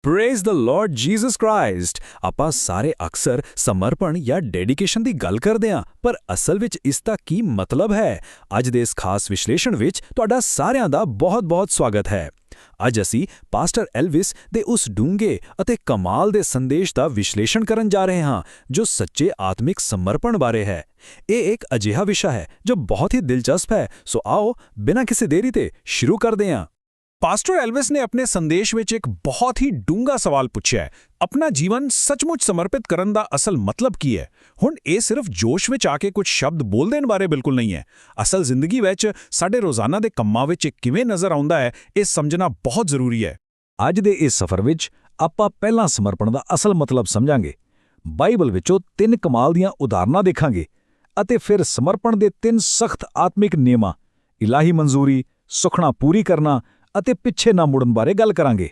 Praise the Lord Jesus Christ. ਆਪਾਂ ਸਾਰੇ ਅਕਸਰ ਸਮਰਪਣ ਜਾਂ ਡੈਡੀਕੇਸ਼ਨ ਦੀ ਗੱਲ ਕਰਦੇ ਹਾਂ, ਪਰ ਅਸਲ ਵਿੱਚ ਇਸ ਦਾ ਕੀ ਮਤਲਬ ਹੈ? ਅੱਜ ਦੇ ਇਸ ਖਾਸ ਵਿਸ਼ਲੇਸ਼ਣ ਵਿੱਚ ਤੁਹਾਡਾ ਸਾਰਿਆਂ ਦਾ ਬਹੁਤ-ਬਹੁਤ ਸਵਾਗਤ ਹੈ। ਅੱਜ ਅਸੀਂ ਪਾਸਟਰ ਐਲਵਿਸ ਦੇ ਉਸ ਡੂੰਘੇ ਅਤੇ ਕਮਾਲ ਦੇ ਸੰਦੇਸ਼ ਦਾ ਵਿਸ਼ਲੇਸ਼ਣ ਕਰਨ ਜਾ ਰਹੇ ਹਾਂ ਜੋ ਸੱਚੇ ਆਤਮਿਕ ਸਮਰਪਣ ਬਾਰੇ ਹੈ। ਇਹ ਇੱਕ ਅਜਿਹਾ ਵਿਸ਼ਾ ਹੈ ਜੋ ਬਹੁਤ ਹੀ ਦਿਲਚਸਪ ਹੈ, ਸੋ ਆਓ ਬਿਨਾਂ ਕਿਸੇ ਦੇਰੀ ਦੇ ਸ਼ੁਰੂ ਕਰਦੇ ਹਾਂ। ਪਾਸਟਰ ਐਲਵਿਸ ਨੇ ਆਪਣੇ ਸੰਦੇਸ਼ ਵਿੱਚ ਇੱਕ ਬਹੁਤ ਹੀ ਡੂੰਘਾ ਸਵਾਲ ਪੁੱਛਿਆ ਹੈ, ਆਪਣਾ ਜੀਵਨ ਸੱਚਮੁੱਚ ਸਮਰਪਿਤ ਕਰਨ ਦਾ ਅਸਲ ਮਤਲਬ ਕੀ ਹੈ? ਹੁਣ ਇਹ ਸਿਰਫ ਜੋਸ਼ ਵਿੱਚ ਆ ਕੇ ਕੁਝ ਸ਼ਬਦ ਬੋਲ ਦੇਣ ਬਾਰੇ ਬਿਲਕੁਲ ਨਹੀਂ ਹੈ। ਅਸਲ ਜ਼ਿੰਦਗੀ ਵਿੱਚ ਸਾਡੇ ਰੋਜ਼ਾਨਾ ਦੇ ਕੰਮਾਂ ਵਿੱਚ ਇਹ ਕਿਵੇਂ ਨਜ਼ਰ ਆਉਂਦਾ ਹੈ, ਇਹ ਸਮਝਣਾ ਬਹੁਤ ਜ਼ਰੂਰੀ ਹੈ। ਅੱਜ ਦੇ ਇਸ ਸਫ਼ਰ ਵਿੱਚ ਆਪਾਂ ਪਹਿਲਾਂ ਸਮਰਪਣ ਦਾ ਅਸਲ ਮਤਲਬ ਸਮਝਾਂਗੇ, ਬਾਈਬਲ ਵਿੱਚੋਂ 3 ਕਮਾਲ ਦੀਆਂ ਉਦਾਹਰਨਾਂ ਦੇਖਾਂਗੇ ਅਤੇ ਫਿਰ ਸਮਰਪਣ ਦੇ 3 ਸਖਤ ਆਤਮਿਕ ਨਿਯਮਾਂ, ਇਲਾਹੀ ਮਨਜ਼ੂਰੀ, ਸੁਖਣਾ ਪੂਰੀ ਕਰਨਾ ਅਤੇ ਪਿੱਛੇ ਨਾ ਮੁੜਨ ਬਾਰੇ ਗੱਲ ਕਰਾਂਗੇ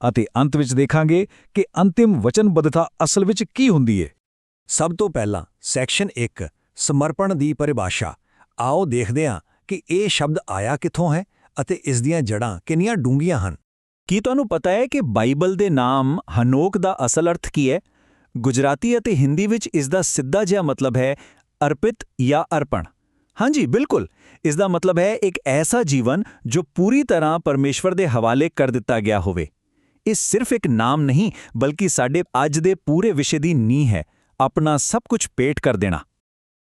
ਅਤੇ ਅੰਤ ਵਿੱਚ ਦੇਖਾਂਗੇ ਕਿ ਅੰਤਿਮ ਵਚਨਬੱਧਤਾ ਅਸਲ ਵਿੱਚ ਕੀ ਹੁੰਦੀ ਹੈ। ਸਭ ਤੋਂ ਪਹਿਲਾਂ ਸੈਕਸ਼ਨ 1 ਸਮਰਪਣ ਦੀ ਪਰਿਭਾਸ਼ਾ। ਆਓ ਦੇਖਦੇ ਹਾਂ ਕਿ ਇਹ ਸ਼ਬਦ ਆਇਆ ਕਿੱਥੋਂ ਹੈ ਅਤੇ ਇਸ ਦੀਆਂ ਜੜ੍ਹਾਂ ਕਿੰਨੀਆਂ ਡੂੰਘੀਆਂ ਹਨ। ਕੀ ਤੁਹਾਨੂੰ ਪਤਾ ਹੈ ਕਿ ਬਾਈਬਲ ਦੇ ਨਾਮ ਹਨੋਕ ਦਾ ਅਸਲ ਅਰਥ ਕੀ ਹੈ? ਗੁਜਰਾਤੀ ਅਤੇ ਹਿੰਦੀ ਵਿੱਚ ਇਸ ਦਾ ਸਿੱਧਾ ਜਿਹਾ ਮਤਲਬ ਹੈ ਅਰਪਿਤ ਜਾਂ ਅਰਪਣ। ਹਾਂਜੀ, ਬਿਲਕੁਲ, ਇਸ ਦਾ ਮਤਲਬ ਹੈ ਇੱਕ ਐਸਾ ਜੀਵਨ ਜੋ ਪੂਰੀ ਤਰ੍ਹਾਂ ਪਰਮੇਸ਼ਵਰ ਦੇ ਹਵਾਲੇ ਕਰ ਦਿੱਤਾ ਗਿਆ ਹੋਵੇ। ਇਹ ਸਿਰਫ ਇੱਕ ਨਾਮ ਨਹੀਂ, ਬਲਕਿ ਸਾਡੇ ਅੱਜ ਦੇ ਪੂਰੇ ਵਿਸ਼ੇ ਦੀ ਨੀਂਹ ਹੈ, ਆਪਣਾ ਸਭ ਕੁਝ ਭੇਟ ਕਰ ਦੇਣਾ।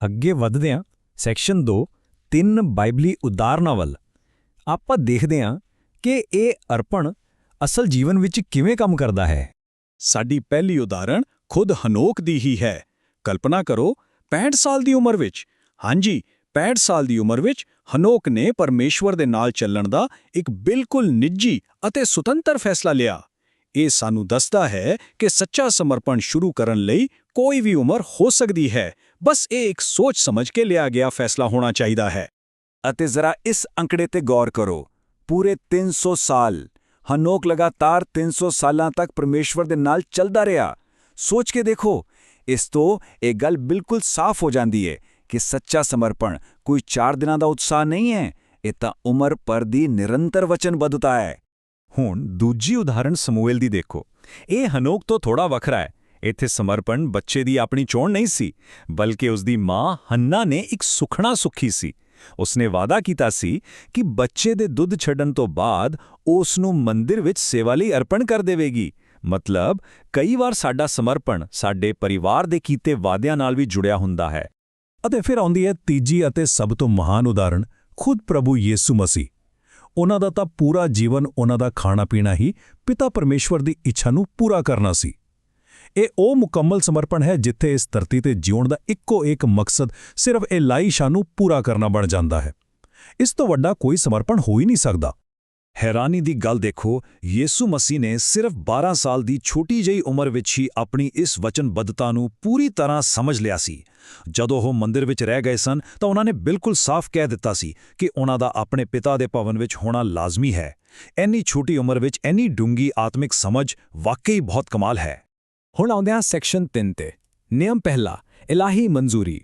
ਅੱਗੇ ਵਧਦੇ ਹਾਂ ਸੈਕਸ਼ਨ 2 3 ਬਾਈਬਲੀ ਉਦਾਹਰਨਾਂ ਵੱਲ। ਆਪਾਂ ਦੇਖਦੇ ਹਾਂ ਕਿ ਇਹ ਅਰਪਣ ਅਸਲ ਜੀਵਨ ਵਿੱਚ ਕਿਵੇਂ ਕੰਮ ਕਰਦਾ ਹੈ। ਸਾਡੀ ਪਹਿਲੀ ਉਦਾਹਰਣ ਖੁਦ ਹਨੋਕ ਦੀ ਹੀ ਹੈ। ਕਲਪਨਾ ਕਰੋ 65 ਸਾਲ ਦੀ ਉਮਰ ਵਿੱਚ, ਹਾਂਜੀ 65 ਸਾਲ ਦੀ ਉਮਰ ਵਿੱਚ ਹਨੋਕ ਨੇ ਪਰਮੇਸ਼ਵਰ ਦੇ ਨਾਲ ਚੱਲਣ ਦਾ ਇੱਕ ਬਿਲਕੁਲ ਨਿੱਜੀ ਅਤੇ ਸੁਤੰਤਰ ਫੈਸਲਾ ਲਿਆ। ਇਹ ਸਾਨੂੰ ਦੱਸਦਾ ਹੈ ਕਿ ਸੱਚਾ ਸਮਰਪਣ ਸ਼ੁਰੂ ਕਰਨ ਲਈ ਕੋਈ ਵੀ ਉਮਰ ਹੋ ਸਕਦੀ ਹੈ, ਬਸ ਇਹ ਇੱਕ ਸੋਚ ਸਮਝ ਕੇ ਲਿਆ ਗਿਆ ਫੈਸਲਾ ਹੋਣਾ ਚਾਹੀਦਾ ਹੈ। ਅਤੇ ਜ਼ਰਾ ਇਸ ਅੰਕੜੇ ਤੇ ਗੌਰ ਕਰੋ, ਪੂਰੇ 300 ਸਾਲ। ਹਨੋਕ ਲਗਾਤਾਰ 300 ਸਾਲਾਂ ਤੱਕ ਪਰਮੇਸ਼ਵਰ ਦੇ ਨਾਲ ਚੱਲਦਾ ਰਿਹਾ। ਸੋਚ ਕੇ ਦੇਖੋ, ਇਸ ਤੋਂ ਇਹ ਗੱਲ ਬਿਲਕੁਲ ਸਾਫ਼ ਹੋ ਜਾਂਦੀ ਹੈ ਕਿ ਸੱਚਾ ਸਮਰਪਣ ਕੋਈ 4 ਦਿਨਾਂ ਦਾ ਉਤਸ਼ਾਹ ਨਹੀਂ ਹੈ, ਇਹ ਤਾਂ ਉਮਰ ਭਰ ਦੀ ਨਿਰੰਤਰ ਵਚਨਬੱਧਤਾ ਹੈ। ਹੁਣ ਦੂਜੀ ਉਦਾਹਰਣ ਸਮੂਏਲ ਦੀ ਦੇਖੋ। ਇਹ ਹਨੋਕ ਤੋਂ ਥੋੜਾ ਵੱਖਰਾ ਹੈ। ਇੱਥੇ ਸਮਰਪਣ ਬੱਚੇ ਦੀ ਆਪਣੀ ਚੋਣ ਨਹੀਂ ਸੀ, ਬਲਕਿ ਉਸ ਦੀ ਮਾਂ ਹੰਨਾ ਨੇ ਇੱਕ ਸੁਖਣਾ ਸੁਖੀ ਸੀ। ਉਸਨੇ ਵਾਅਦਾ ਕੀਤਾ ਸੀ ਕਿ ਬੱਚੇ ਦੇ ਦੁੱਧ ਛੱਡਣ ਤੋਂ ਬਾਅਦ ਉਹ ਉਸ ਨੂੰ ਮੰਦਿਰ ਵਿੱਚ ਸੇਵਾ ਲਈ ਅਰਪਣ ਕਰ ਦੇਵੇਗੀ। ਮਤਲਬ ਕਈ ਵਾਰ ਸਾਡਾ ਸਮਰਪਣ ਸਾਡੇ ਪਰਿਵਾਰ ਦੇ ਕੀਤੇ ਵਾਅਦਿਆਂ ਨਾਲ ਵੀ ਜੁੜਿਆ ਹੁੰਦਾ ਹੈ। ਅਤੇ ਫਿਰ ਆਉਂਦੀ ਹੈ ਤੀਜੀ ਅਤੇ ਸਭ ਤੋਂ ਮਹਾਨ ਉਦਾਹਰਣ, ਖੁਦ ਪ੍ਰਭੂ ਯਿਸੂ ਮਸੀਹ। ਉਹਨਾਂ ਦਾ ਤਾਂ ਪੂਰਾ ਜੀਵਨ ਉਹਨਾਂ ਦਾ ਖਾਣਾ-ਪੀਣਾ ਹੀ ਪਿਤਾ ਪਰਮੇਸ਼ਵਰ ਦੀ ਇੱਛਾ ਨੂੰ ਪੂਰਾ ਕਰਨਾ ਸੀ। ਇਹ ਉਹ ਮੁਕੰਮਲ ਸਮਰਪਣ ਹੈ ਜਿੱਥੇ ਇਸ ਧਰਤੀ ਤੇ ਜਿਉਣ ਦਾ ਇੱਕੋ ਇੱਕ ਮਕਸਦ ਸਿਰਫ ਇਲਾਹੀ ਇੱਛਾ ਨੂੰ ਪੂਰਾ ਕਰਨਾ ਬਣ ਜਾਂਦਾ ਹੈ। ਇਸ ਤੋਂ ਵੱਡਾ ਕੋਈ ਸਮਰਪਣ ਹੋ ਹੀ ਨਹੀਂ ਸਕਦਾ। ਹੈਰਾਨੀ ਦੀ ਗੱਲ ਦੇਖੋ, ਯਿਸੂ ਮਸੀਹ ਨੇ ਸਿਰਫ 12 ਸਾਲ ਦੀ ਛੋਟੀ ਜਿਹੀ ਉਮਰ ਵਿੱਚ ਹੀ ਆਪਣੀ ਇਸ ਵਚਨਬੱਧਤਾ ਨੂੰ ਪੂਰੀ ਤਰ੍ਹਾਂ ਸਮਝ ਲਿਆ ਸੀ। ਜਦੋਂ ਉਹ ਮੰਦਿਰ ਵਿੱਚ ਰਹਿ ਗਏ ਸਨ ਤਾਂ ਉਹਨਾਂ ਨੇ ਬਿਲਕੁਲ ਸਾਫ਼ ਕਹਿ ਦਿੱਤਾ ਸੀ ਕਿ ਉਹਨਾਂ ਦਾ ਆਪਣੇ ਪਿਤਾ ਦੇ ਭਵਨ ਵਿੱਚ ਹੋਣਾ ਲਾਜ਼ਮੀ ਹੈ। ਇੰਨੀ ਛੋਟੀ ਉਮਰ ਵਿੱਚ ਇੰਨੀ ਡੂੰਘੀ ਆਤਮਿਕ ਸਮਝ ਵਾਕਈ ਬਹੁਤ ਕਮਾਲ ਹੈ। ਹੁਣ ਆਉਂਦੇ ਹਾਂ ਸੈਕਸ਼ਨ 3 ਤੇ। ਨਿਯਮ ਪਹਿਲਾ, ਇਲਾਹੀ ਮਨਜ਼ੂਰੀ।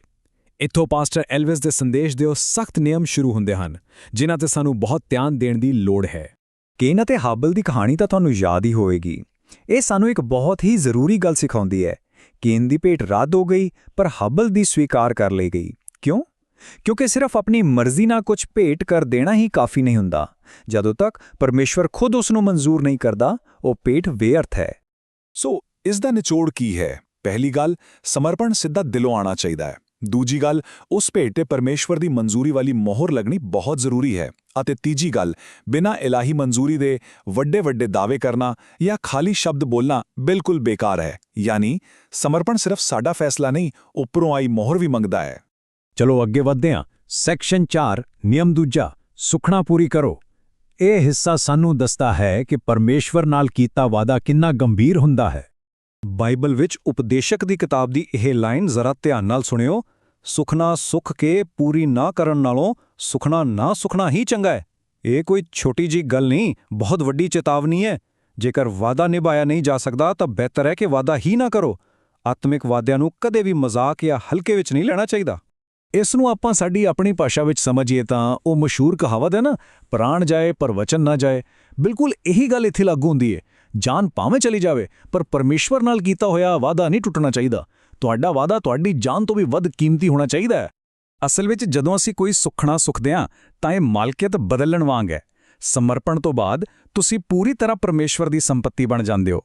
ਇੱਥੋਂ ਪਾਸਟਰ ਐਲਵਿਸ ਦੇ ਸੰਦੇਸ਼ ਦੇ ਉਹ ਸਖਤ ਨਿਯਮ ਸ਼ੁਰੂ ਹੁੰਦੇ ਹਨ ਜਿਨ੍ਹਾਂ ਤੇ ਸਾਨੂੰ ਬਹੁਤ ਧਿਆਨ ਦੇਣ ਦੀ ਲੋੜ ਹੈ। ਕੇਨ ਅਤੇ ਹਾਬਲ ਦੀ ਕਹਾਣੀ ਤਾਂ ਤੁਹਾਨੂੰ ਯਾਦ ਹੀ ਹੋਵੇਗੀ। ਇਹ ਸਾਨੂੰ ਇੱਕ ਬਹੁਤ ਹੀ ਜ਼ਰੂਰੀ ਗੱਲ ਸਿਖਾਉਂਦੀ ਹੈ। ਕੇਨ ਦੀ ਭੇਟ ਰੱਦ ਹੋ ਗਈ, ਪਰ ਹਾਬਲ ਦੀ ਸਵੀਕਾਰ ਕਰ ਲਈ ਗਈ। ਕਿਉਂ? ਕਿਉਂਕਿ ਸਿਰਫ ਆਪਣੀ ਮਰਜ਼ੀ ਨਾਲ ਕੁਝ ਭੇਟ ਕਰ ਦੇਣਾ ਹੀ ਕਾਫੀ ਨਹੀਂ ਹੁੰਦਾ। ਜਦੋਂ ਤੱਕ ਪਰਮੇਸ਼ਵਰ ਖੁਦ ਉਸ ਨੂੰ ਮਨਜ਼ੂਰ ਨਹੀਂ ਕਰਦਾ, ਉਹ ਭੇਟ ਬੇਅਰਥ ਹੈ। ਸੋ ਇਸ ਦਾ ਨਿਚੋੜ ਕੀ ਹੈ? ਪਹਿਲੀ ਗੱਲ, ਸਮਰਪਣ ਸਿੱਧਾ ਦਿਲੋਂ ਆਉਣਾ ਚਾਹੀਦਾ ਹੈ। ਦੂਜੀ ਗੱਲ, ਉਸ ਭੇਟ ਤੇ ਪਰਮੇਸ਼ਵਰ ਦੀ ਮਨਜ਼ੂਰੀ ਵਾਲੀ ਮੋਹਰ ਲੱਗਣੀ ਬਹੁਤ ਜ਼ਰੂਰੀ ਹੈ। ਅਤੇ ਤੀਜੀ ਗੱਲ, ਬਿਨਾਂ ਇਲਾਹੀ ਮਨਜ਼ੂਰੀ ਦੇ ਵੱਡੇ-ਵੱਡੇ ਦਾਅਵੇ ਕਰਨਾ ਜਾਂ ਖਾਲੀ ਸ਼ਬਦ ਬੋਲਣਾ ਬਿਲਕੁਲ ਬੇਕਾਰ ਹੈ। ਯਾਨੀ ਸਮਰਪਣ ਸਿਰਫ ਸਾਡਾ ਫੈਸਲਾ ਨਹੀਂ, ਉੱਪਰੋਂ ਆਈ ਮੋਹਰ ਵੀ ਮੰਗਦਾ ਹੈ। ਚਲੋ ਅੱਗੇ ਵਧਦੇ ਹਾਂ। ਸੈਕਸ਼ਨ 4 ਨਿਯਮ ਦੂਜਾ, ਸੁਖਣਾ ਪੂਰੀ ਕਰੋ। ਇਹ ਹਿੱਸਾ ਸਾਨੂੰ ਦੱਸਦਾ ਹੈ ਕਿ ਪਰਮੇਸ਼ਵਰ ਨਾਲ ਕੀਤਾ ਵਾਅਦਾ ਕਿੰਨਾ ਗੰਭੀਰ ਹੁੰਦਾ ਹੈ। ਬਾਈਬਲ ਵਿੱਚ ਉਪਦੇਸ਼ਕ ਦੀ ਕਿਤਾਬ ਦੀ ਇਹ ਲਾਈਨ ਜ਼ਰਾ ਧਿਆਨ ਨਾਲ ਸੁਣਿਓ, ਸੁਖਣਾ ਸੁਖ ਕੇ ਪੂਰੀ ਨਾ ਕਰਨ ਨਾਲੋਂ ਸੁਖਣਾ ਨਾ ਸੁਖਣਾ ਹੀ ਚੰਗਾ ਹੈ। ਇਹ ਕੋਈ ਛੋਟੀ ਜੀ ਗੱਲ ਨਹੀਂ, ਬਹੁਤ ਵੱਡੀ ਚੇਤਾਵਨੀ ਹੈ। ਜੇਕਰ ਵਾਅਦਾ ਨਿਭਾਇਆ ਨਹੀਂ ਜਾ ਸਕਦਾ ਤਾਂ ਬਿਹਤਰ ਹੈ ਕਿ ਵਾਅਦਾ ਹੀ ਨਾ ਕਰੋ। ਆਤਮਿਕ ਵਾਅਦਿਆਂ ਨੂੰ ਕਦੇ ਵੀ ਮਜ਼ਾਕ ਜਾਂ ਹਲਕੇ ਵਿੱਚ ਨਹੀਂ ਲੈਣਾ ਚਾਹੀਦਾ। ਇਸ ਨੂੰ ਆਪਾਂ ਸਾਡੀ ਆਪਣੀ ਭਾਸ਼ਾ ਵਿੱਚ ਸਮਝੀਏ ਤਾਂ ਉਹ ਮਸ਼ਹੂਰ ਕਹਾਵਤ ਹੈ ਨਾ, ਪ੍ਰਾਣ ਜਾਏ ਪਰ ਵਚਨ ਨਾ ਜਾਏ। ਬਿਲਕੁਲ ਇਹੀ ਗੱਲ ਇੱਥੇ ਲਾਗੂ ਹੁੰਦੀ ਹੈ। ਜਾਨ ਭਾਵੇਂ ਚਲੀ ਜਾਵੇ, ਪਰ ਪਰਮੇਸ਼ਵਰ ਨਾਲ ਕੀਤਾ ਹੋਇਆ ਵਾਅਦਾ ਨਹੀਂ ਟੁੱਟਣਾ ਚਾਹੀਦਾ। ਤੁਹਾਡਾ ਵਾਅਦਾ ਤੁਹਾਡੀ ਜਾਨ ਤੋਂ ਵੀ ਵੱਧ ਕੀਮਤੀ ਹੋਣਾ ਚਾਹੀਦਾ ਹੈ। ਅਸਲ ਵਿੱਚ ਜਦੋਂ ਅਸੀਂ ਕੋਈ ਸੁਖਣਾ ਸੁਖਦੇ ਹਾਂ ਤਾਂ ਇਹ ਮਾਲਕੀਅਤ ਬਦਲਣ ਵਾਂਗ ਹੈ। ਸਮਰਪਣ ਤੋਂ ਬਾਅਦ ਤੁਸੀਂ ਪੂਰੀ ਤਰ੍ਹਾਂ ਪਰਮੇਸ਼ਵਰ ਦੀ ਸੰਪਤੀ ਬਣ ਜਾਂਦੇ ਹੋ।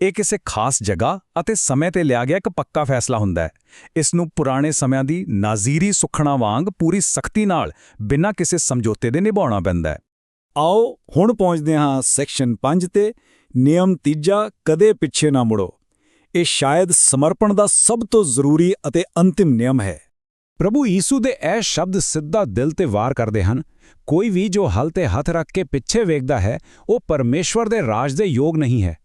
ਇਹ ਕਿਸੇ ਖਾਸ ਜਗ੍ਹਾ ਅਤੇ ਸਮੇਂ ਤੇ ਲਿਆ ਗਿਆ ਇੱਕ ਪੱਕਾ ਫੈਸਲਾ ਹੁੰਦਾ ਹੈ। ਇਸ ਨੂੰ ਪੁਰਾਣੇ ਸਮਿਆਂ ਦੀ ਨਾਜ਼ੀਰੀ ਸੁਖਣਾ ਵਾਂਗ ਪੂਰੀ ਸਖਤੀ ਨਾਲ ਬਿਨਾਂ ਕਿਸੇ ਸਮਝੌਤੇ ਦੇ ਨਿਭਾਉਣਾ ਪੈਂਦਾ ਹੈ। ਆਓ ਹੁਣ ਪਹੁੰਚਦੇ ਹਾਂ ਸੈਕਸ਼ਨ 5 ਤੇ। ਨਿਯਮ 3, ਕਦੇ ਪਿੱਛੇ ਨਾ ਮੁੜੋ। ਇਹ ਸ਼ਾਇਦ ਸਮਰਪਣ ਦਾ ਸਭ ਤੋਂ ਜ਼ਰੂਰੀ ਅਤੇ ਅੰਤਿਮ ਨਿਯਮ ਹੈ। ਪ੍ਰਭੂ ਯੀਸੂ ਦੇ ਇਹ ਸ਼ਬਦ ਸਿੱਧਾ ਦਿਲ ਤੇ ਵਾਰ ਕਰਦੇ ਹਨ। ਕੋਈ ਵੀ ਜੋ ਹਲ ਤੇ ਹੱਥ ਰੱਖ ਕੇ ਪਿੱਛੇ ਵੇਖਦਾ ਹੈ, ਉਹ ਪਰਮੇਸ਼ਵਰ ਦੇ ਰਾਜ ਦੇ ਯੋਗ ਨਹੀਂ ਹੈ।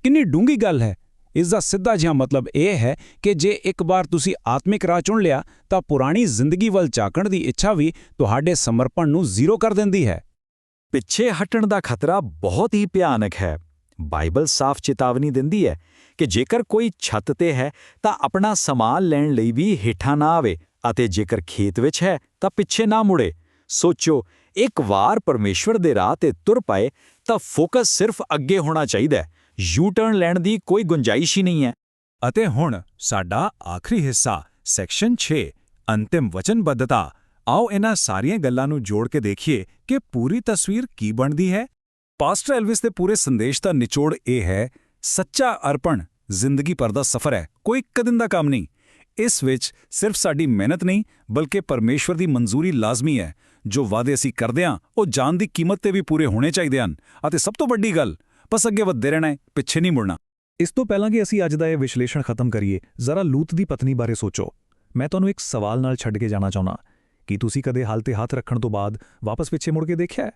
ਕਿੰਨੀ ਡੂੰਘੀ ਗੱਲ ਹੈ। ਇਸ ਦਾ ਸਿੱਧਾ ਜਿਹਾ ਮਤਲਬ ਇਹ ਹੈ ਕਿ ਜੇ ਇੱਕ ਵਾਰ ਤੁਸੀਂ ਆਤਮਿਕ ਰਾਹ ਚੁਣ ਲਿਆ ਤਾਂ ਪੁਰਾਣੀ ਜ਼ਿੰਦਗੀ ਵੱਲ ਝਾਕਣ ਦੀ ਇੱਛਾ ਵੀ ਤੁਹਾਡੇ ਸਮਰਪਣ ਨੂੰ ਜ਼ੀਰੋ ਕਰ ਦਿੰਦੀ ਹੈ। ਪਿੱਛੇ ਹਟਣ ਦਾ ਖਤਰਾ ਬਹੁਤ ਹੀ ਭਿਆਨਕ ਹੈ। ਬਾਈਬਲ ਸਾਫ਼ ਚੇਤਾਵਨੀ ਦਿੰਦੀ ਹੈ ਕਿ ਜੇਕਰ ਕੋਈ ਛੱਤ ਤੇ ਹੈ ਤਾਂ ਆਪਣਾ ਸਮਾਨ ਲੈਣ ਲਈ ਵੀ ਹੇਠਾਂ ਨਾ ਆਵੇ, ਅਤੇ ਜੇਕਰ ਖੇਤ ਵਿੱਚ ਹੈ ਤਾਂ ਪਿੱਛੇ ਨਾ ਮੁੜੇ। ਸੋਚੋ, ਇੱਕ ਵਾਰ ਪਰਮੇਸ਼ਵਰ ਦੇ ਰਾਹ ਤੇ ਤੁਰ ਪਏ ਤਾਂ ਫੋਕਸ ਸਿਰਫ ਅੱਗੇ ਹੋਣਾ ਚਾਹੀਦਾ ਹੈ। ਯੂ ਟਰਨ ਲੈਣ ਦੀ ਕੋਈ ਗੁੰਜਾਇਸ਼ ਹੀ ਨਹੀਂ ਹੈ। ਅਤੇ ਹੁਣ ਸਾਡਾ ਆਖਰੀ ਹਿੱਸਾ ਸੈਕਸ਼ਨ 6, ਅੰਤਿਮ ਵਚਨਬੱਧਤਾ। ਆਓ ਇਹਨਾਂ ਸਾਰੀਆਂ ਗੱਲਾਂ ਨੂੰ ਜੋੜ ਕੇ ਦੇਖੀਏ ਕਿ ਪੂਰੀ ਤਸਵੀਰ ਕੀ ਬਣਦੀ ਹੈ। ਪਾਸਟਰ ਐਲਵਿਸ ਦੇ ਪੂਰੇ ਸੰਦੇਸ਼ ਦਾ ਨਿਚੋੜ ਇਹ ਹੈ, ਸੱਚਾ ਅਰਪਣ ਜ਼ਿੰਦਗੀ ਭਰ ਦਾ ਸਫ਼ਰ ਹੈ, ਕੋਈ ਇੱਕ ਦਿਨ ਦਾ ਕੰਮ ਨਹੀਂ। ਇਸ ਵਿੱਚ ਸਿਰਫ ਸਾਡੀ ਮਿਹਨਤ ਨਹੀਂ, ਬਲਕਿ ਪਰਮੇਸ਼ਵਰ ਦੀ ਮਨਜ਼ੂਰੀ ਲਾਜ਼ਮੀ ਹੈ। ਜੋ ਵਾਅਦੇ ਅਸੀਂ ਕਰਦੇ ਹਾਂ ਉਹ ਜਾਨ ਦੀ ਕੀਮਤ ਤੇ ਵੀ ਪੂਰੇ ਹੋਣੇ ਚਾਹੀਦੇ ਹਨ। ਅਤੇ ਸਭ ਤੋਂ ਵੱਡੀ ਗੱਲ, ਬਸ ਅੱਗੇ ਵਧਦੇ ਰਹਿਣਾ ਹੈ, ਪਿੱਛੇ ਨਹੀਂ ਮੁੜਨਾ। ਇਸ ਤੋਂ ਪਹਿਲਾਂ ਕਿ ਅਸੀਂ ਅੱਜ ਦਾ ਇਹ ਵਿਸ਼ਲੇਸ਼ਣ ਖਤਮ ਕਰੀਏ, ਜ਼ਰਾ ਲੂਤ ਦੀ ਪਤਨੀ ਬਾਰੇ ਸੋਚੋ। ਮੈਂ ਤੁਹਾਨੂੰ ਇੱਕ ਸਵਾਲ ਨਾਲ ਛੱਡ ਕੇ ਜਾਣਾ ਚਾਹੁੰਦਾ। ਕੀ ਤੁਸੀਂ ਕਦੇ ਹਲ ਤੇ ਹੱਥ ਰੱਖਣ ਤੋਂ ਬਾਅਦ ਵਾਪਸ ਪਿੱਛੇ ਮੁੜ ਕੇ ਦੇਖਿਆ ਹੈ?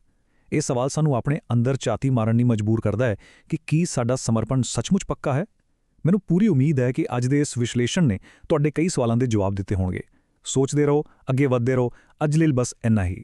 ਇਹ ਸਵਾਲ ਸਾਨੂੰ ਆਪਣੇ ਅੰਦਰ ਝਾਤੀ ਮਾਰਨ ਲਈ ਮਜਬੂਰ ਕਰਦਾ ਹੈ ਕਿ ਕੀ ਸਾਡਾ ਸਮਰਪਣ ਸੱਚਮੁੱਚ ਪੱਕਾ ਹੈ? ਮੈਨੂੰ ਪੂਰੀ ਉਮੀਦ ਹੈ ਕਿ ਅੱਜ ਦੇ ਇਸ ਵਿਸ਼ਲੇਸ਼ਣ ਨੇ ਤੁਹਾਡੇ ਕਈ ਸਵਾਲਾਂ ਦੇ ਜਵਾਬ ਦਿੱਤੇ ਹੋਣਗੇ। ਸੋਚਦੇ ਰਹੋ, ਅੱਗੇ ਵਧਦੇ ਰਹੋ। ਅੱਜ ਲਈ ਬਸ ਇੰਨਾ ਹੀ।